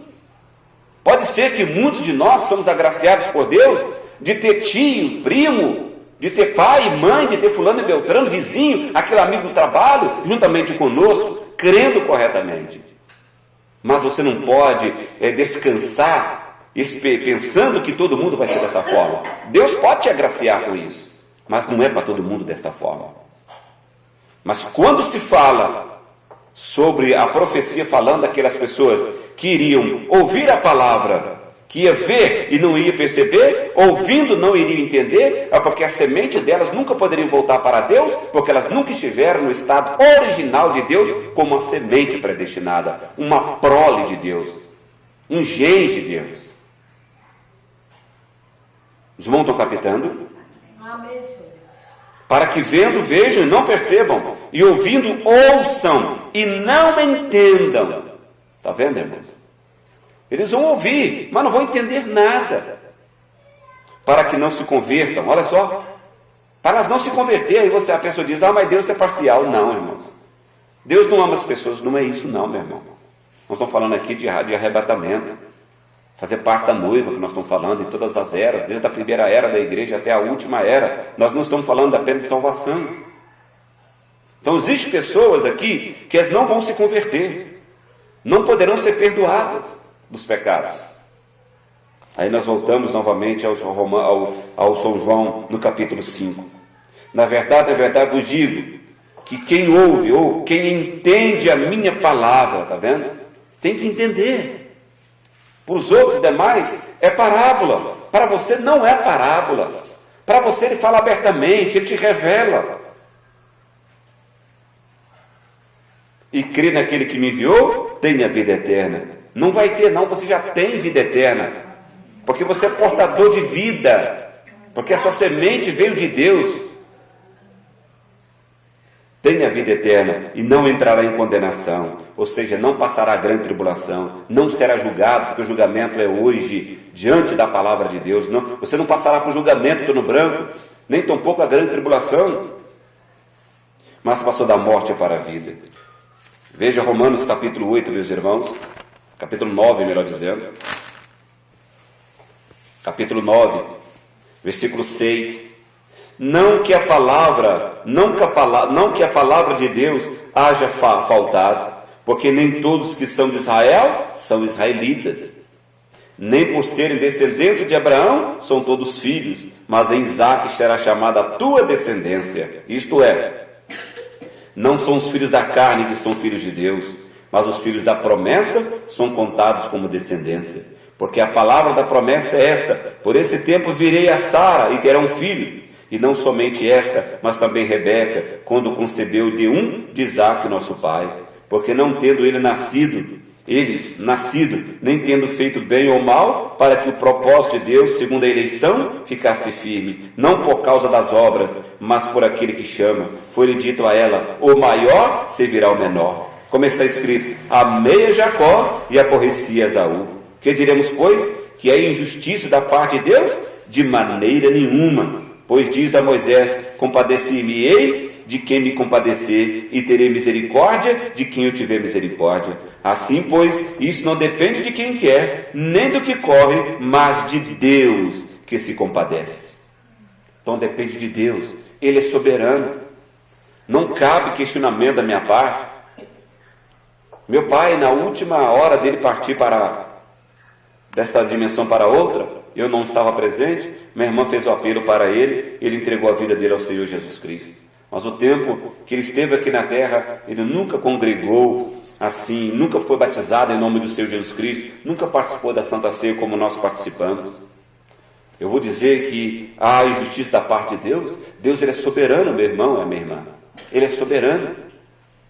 Pode ser que muitos de nós somos agraciados por Deus de ter tio, primo, de ter pai, mãe, de ter fulano e beltrano, vizinho, aquele amigo do trabalho, juntamente conosco, crendo corretamente. Mas você não pode descansar pensando que todo mundo vai ser dessa forma. Deus pode te agraciar com isso, mas não é para todo mundo dessa forma. Mas quando se fala sobre a profecia, falando daquelas pessoas que iriam ouvir a palavra, que ia ver e não ia perceber, ouvindo não iria entender, é porque a semente delas nunca poderia voltar para Deus, porque elas nunca estiveram no estado original de Deus, como uma semente predestinada, uma prole de Deus, um gene de Deus. Os irmãos estão captando? Amém. Para que vendo, vejam e não percebam, e ouvindo, ouçam e não entendam. Está vendo, irmãos? Eles vão ouvir, mas não vão entender nada. Para que não se convertam, olha só. Para elas não se converter, aí a pessoa diz: mas Deus é parcial. Não, irmãos. Deus não ama as pessoas, não é isso não, meu irmão. Nós estamos falando aqui de arrebatamento. Fazer parte da noiva, que nós estamos falando em todas as eras, desde a primeira era da igreja até a última era. Nós não estamos falando apenas de salvação. Então existem pessoas aqui que elas não vão se converter, não poderão ser perdoadas dos pecados. Aí nós voltamos novamente ao São João no capítulo 5. Na verdade vos digo, que quem ouve ou quem entende a minha palavra, está vendo? Tem que entender. Para os outros demais é parábola, para você não é parábola. Para você ele fala abertamente, ele te revela. E crê naquele que me enviou, tem a vida eterna. Não vai ter não, você já tem vida eterna, porque você é portador de vida, porque a sua semente veio de Deus. Tem a vida eterna e não entrará em condenação, ou seja, não passará grande tribulação, não será julgado, porque o julgamento é hoje, diante da palavra de Deus. Não, você não passará por julgamento no branco, nem tampouco a grande tribulação, mas passou da morte para a vida. Veja Romanos capítulo 8, meus irmãos, capítulo 9, melhor dizendo, capítulo 9, versículo 6. Não que a palavra de Deus haja faltado, porque nem todos que são de Israel são israelitas, nem por serem descendência de Abraão são todos filhos, mas em Isaque será chamada a tua descendência. Isto é, não são os filhos da carne que são filhos de Deus, mas os filhos da promessa são contados como descendência. Porque a palavra da promessa é esta: por esse tempo virei a Sara e terá um filho. E não somente esta, mas também Rebeca, quando concebeu de Isaque, nosso pai. Porque não tendo eles nascido, nem tendo feito bem ou mal, para que o propósito de Deus, segundo a eleição, ficasse firme, não por causa das obras, mas por aquele que chama. Foi-lhe dito a ela: o maior servirá ao menor. Como está escrito: amei a Jacó e aborreci a Esaú. Que diremos, pois? Que é injustiça da parte de Deus? De maneira nenhuma. pois diz a Moisés: compadeci-me-ei de quem me compadecer, e terei misericórdia de quem eu tiver misericórdia. Assim, pois, isso não depende de quem quer, nem do que corre, mas de Deus que se compadece. Então depende de Deus, Ele é soberano. Não cabe questionamento da minha parte. Meu pai, na última hora dele partir desta dimensão para outra, eu não estava presente, minha irmã fez o apelo para ele, ele entregou a vida dele ao Senhor Jesus Cristo. Mas o tempo que ele esteve aqui na terra, ele nunca congregou assim, nunca foi batizado em nome do Senhor Jesus Cristo, nunca participou da Santa Ceia como nós participamos. Eu vou dizer que há injustiça da parte de Deus. Deus, Ele é soberano, meu irmão, minha irmã. Ele é soberano.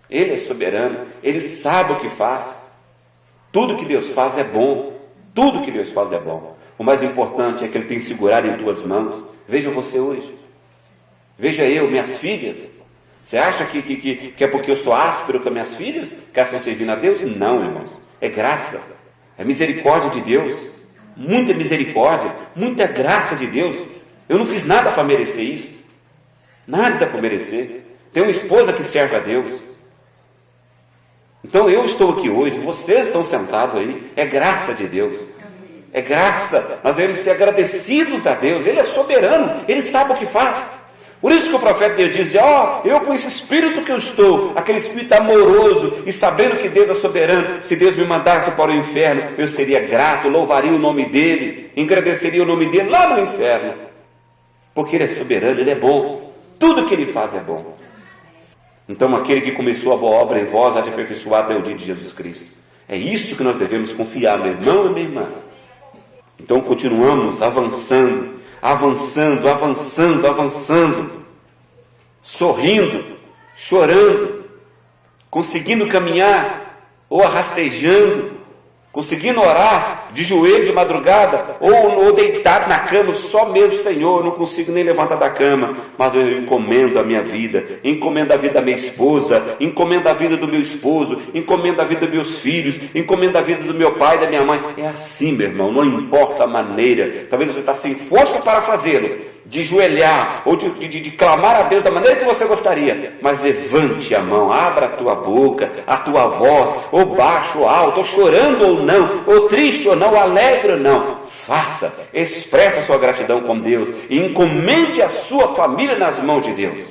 Ele é soberano. Ele sabe o que faz. Tudo que Deus faz é bom. Tudo que Deus faz é bom. O mais importante é que Ele tem segurado em tuas mãos. Veja você hoje. Veja eu, minhas filhas. Você acha que é porque eu sou áspero com as minhas filhas que elas estão servindo a Deus? Não, irmãos. É graça. É misericórdia de Deus. Muita misericórdia, muita graça de Deus. Eu não fiz nada para merecer isso. Nada para merecer. Tenho uma esposa que serve a Deus. Então eu estou aqui hoje, vocês estão sentados aí. É graça de Deus. É graça. Nós devemos ser agradecidos a Deus. Ele é soberano, Ele sabe o que faz. Por isso que o profeta Deus diz: eu com esse espírito que eu estou, aquele espírito amoroso, e sabendo que Deus é soberano, se Deus me mandasse para o inferno, eu seria grato, louvaria o nome dEle, agradeceria o nome dEle lá no inferno, porque Ele é soberano, Ele é bom, tudo que Ele faz é bom. Então aquele que começou a boa obra em vós há de aperfeiçoar até o dia de Jesus Cristo. É isso que nós devemos confiar, meu irmão e minha irmã. Então continuamos avançando, sorrindo, chorando, conseguindo caminhar ou arrastejando, conseguindo orar de joelho de madrugada ou deitado na cama, só mesmo: Senhor, eu não consigo nem levantar da cama, mas eu encomendo a minha vida, encomendo a vida da minha esposa, encomendo a vida do meu esposo, encomendo a vida dos meus filhos, encomendo a vida do meu pai e da minha mãe. É assim, meu irmão, não importa a maneira. Talvez você está sem força para fazê-lo, de joelhar ou de clamar a Deus da maneira que você gostaria, mas levante a mão, abra a tua boca, a tua voz, ou baixo ou alto, ou chorando ou não, ou triste ou não, ou alegre ou não. Faça, expresse a sua gratidão com Deus e encomende a sua família nas mãos de Deus.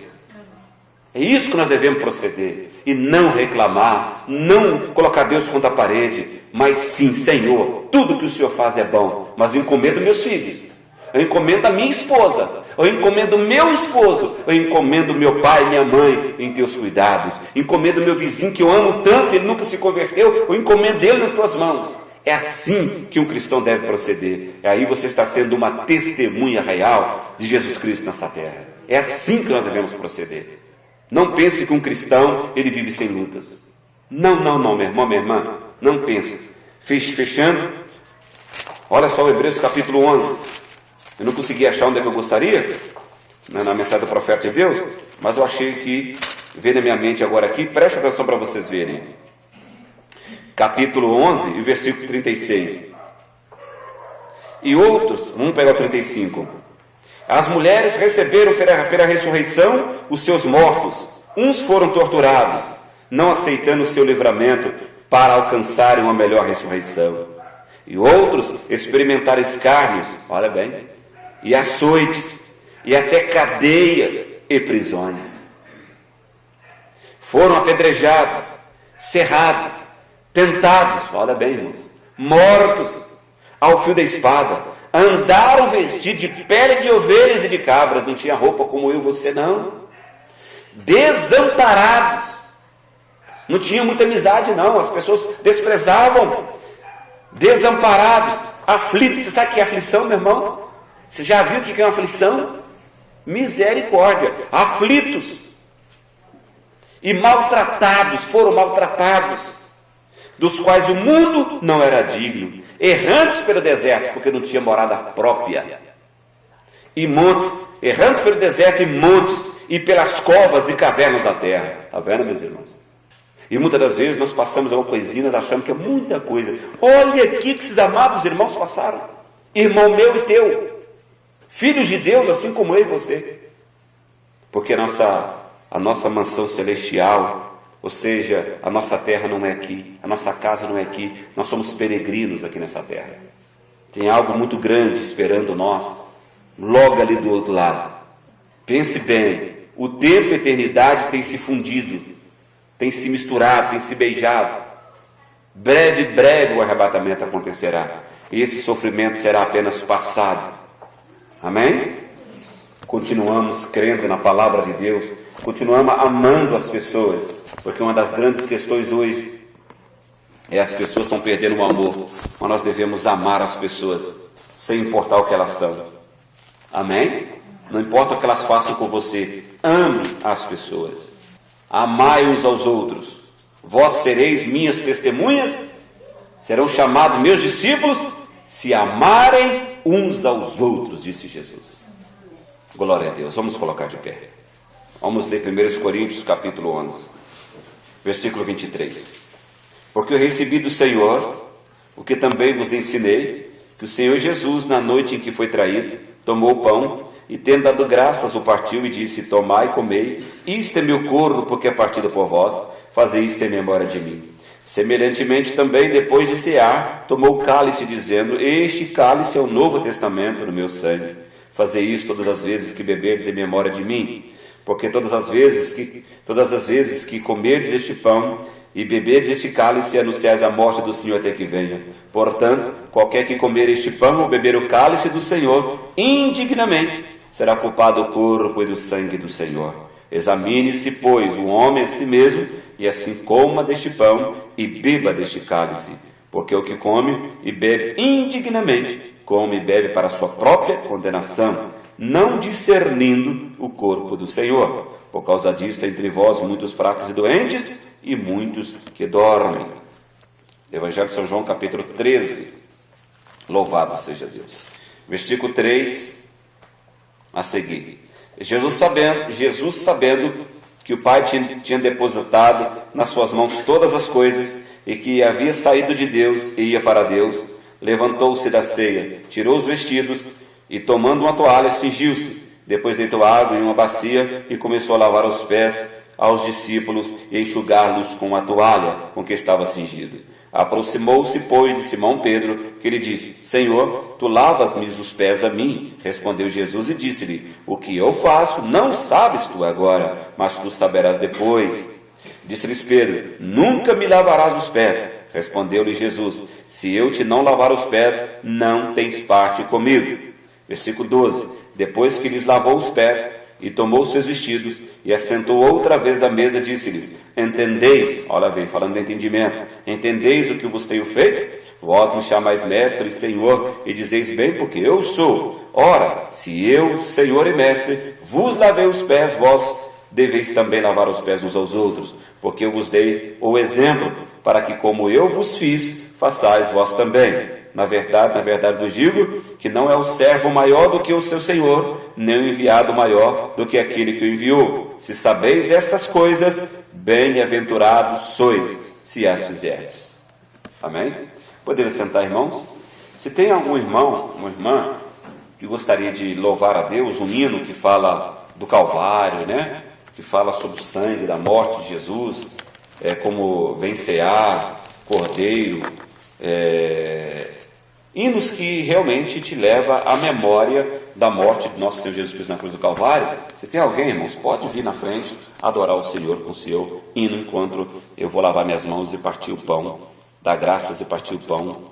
É isso que nós devemos proceder, e não reclamar, não colocar Deus contra a parede, mas sim: Senhor, tudo que o Senhor faz é bom, mas eu encomendo meus filhos, eu encomendo a minha esposa, eu encomendo meu esposo, eu encomendo meu pai e minha mãe em teus cuidados, encomendo meu vizinho que eu amo tanto, ele nunca se converteu, eu encomendo ele nas tuas mãos. É assim que um cristão deve proceder. E aí você está sendo uma testemunha real de Jesus Cristo nessa terra. É assim que nós devemos proceder. Não pense que um cristão, ele vive sem lutas. Não, meu irmão, minha irmã, não pense. Fechando, olha só o Hebreus capítulo 11. Eu não consegui achar onde é que eu gostaria, na mensagem do profeta de Deus, mas eu achei que veio na minha mente agora aqui. Preste atenção para vocês verem. Capítulo 11, e versículo 36. E outros, vamos pegar o 35. As mulheres receberam pela ressurreição os seus mortos. Uns foram torturados, não aceitando o seu livramento para alcançarem uma melhor ressurreição. E outros experimentaram escárnios, olha bem, e açoites, e até cadeias e prisões. Foram apedrejados, cerrados, tentados, olha bem, irmãos, mortos ao fio da espada. Andaram vestidos de pele de ovelhas e de cabras, não tinha roupa como eu e você, não. Desamparados, não tinha muita amizade, não, as pessoas desprezavam. Desamparados, aflitos. Você sabe o que é aflição, meu irmão? Você já viu o que é uma aflição? Misericórdia. Aflitos e maltratados, foram maltratados, dos quais o mundo não era digno, errantes pelo deserto, porque não tinha morada própria, e montes, errantes pelo deserto e montes, e pelas covas e cavernas da terra. Está vendo, meus irmãos? E muitas das vezes nós passamos uma coisinha, nós achamos que é muita coisa. Olha aqui que esses amados irmãos passaram, irmão meu e teu, filhos de Deus, assim como eu e você. Porque a nossa mansão celestial, ou seja, a nossa terra não é aqui, a nossa casa não é aqui, nós somos peregrinos aqui nessa terra. Tem algo muito grande esperando nós, logo ali do outro lado. Pense bem, o tempo e a eternidade têm se fundido, têm se misturado, têm se beijado. Breve o arrebatamento acontecerá, e esse sofrimento será apenas passado. Amém? Continuamos crendo na palavra de Deus, continuamos amando as pessoas, porque uma das grandes questões hoje é as pessoas estão perdendo o amor, mas nós devemos amar as pessoas, sem importar o que elas são. Amém? Não importa o que elas façam com você, ame as pessoas, amai uns aos outros. Vós sereis minhas testemunhas, serão chamados meus discípulos, se amarem uns aos outros, disse Jesus. Glória a Deus. Vamos colocar de pé. Vamos ler 1 Coríntios capítulo 11, versículo 23. Porque eu recebi do Senhor o que também vos ensinei, que o Senhor Jesus, na noite em que foi traído, tomou o pão e, tendo dado graças, o partiu e disse: tomai e comei, isto é meu corpo, porque é partido por vós, fazei isto em memória de mim. Semelhantemente também, depois de cear, tomou o cálice, dizendo: este cálice é o novo testamento no meu sangue. Fazei isso todas as vezes que beberdes em memória de mim, porque todas as vezes que comerdes este pão e beberdes este cálice, anunciais a morte do Senhor até que venha. Portanto, qualquer que comer este pão ou beber o cálice do Senhor indignamente, será culpado do corpo e do sangue do Senhor. Examine-se, pois, o homem a si mesmo, e assim coma deste pão e beba deste cálice. Porque o que come e bebe indignamente, come e bebe para a sua própria condenação, não discernindo o corpo do Senhor. Por causa disto, entre vós muitos fracos e doentes, e muitos que dormem. Evangelho de São João, capítulo 13. Louvado seja Deus. Versículo 3 a seguir. Jesus sabendo que o Pai tinha depositado nas suas mãos todas as coisas, e que havia saído de Deus e ia para Deus, levantou-se da ceia, tirou os vestidos e, tomando uma toalha, cingiu-se. Depois deitou água em uma bacia e começou a lavar os pés aos discípulos e enxugá-los com a toalha com que estava cingido. Aproximou-se, pois, de Simão Pedro, que lhe disse: Senhor, tu lavas-me os pés a mim? Respondeu Jesus e disse-lhe: o que eu faço não sabes tu agora, mas tu saberás depois. Disse-lhes Pedro: nunca me lavarás os pés. Respondeu-lhe Jesus: se eu te não lavar os pés, não tens parte comigo. Versículo 12. Depois que lhes lavou os pés e tomou seus vestidos e assentou outra vez à mesa, disse-lhes: entendeis, olha bem, falando de entendimento, entendeis o que vos tenho feito? Vós me chamais mestre e Senhor, e dizeis bem, porque eu sou. Ora, se eu, Senhor e mestre, vos lavei os pés, vós deveis também lavar os pés uns aos outros, porque eu vos dei o exemplo, para que como eu vos fiz, façais vós também. Na verdade vos digo que não é o servo maior do que o seu senhor, nem o enviado maior do que aquele que o enviou. Se sabeis estas coisas, bem-aventurados sois, se as fizerdes. Amém? Podemos sentar, irmãos? Se tem algum irmão, uma irmã, que gostaria de louvar a Deus, um hino que fala do Calvário, né? Que fala sobre o sangue da morte de Jesus, como vencear, Cordeiro, hinos que realmente te leva à memória da morte de nosso Senhor Jesus Cristo na cruz do Calvário. Se tem alguém, irmãos, pode vir na frente adorar o Senhor com o seu hino, enquanto eu vou lavar minhas mãos e partir o pão, dar graças e partir o pão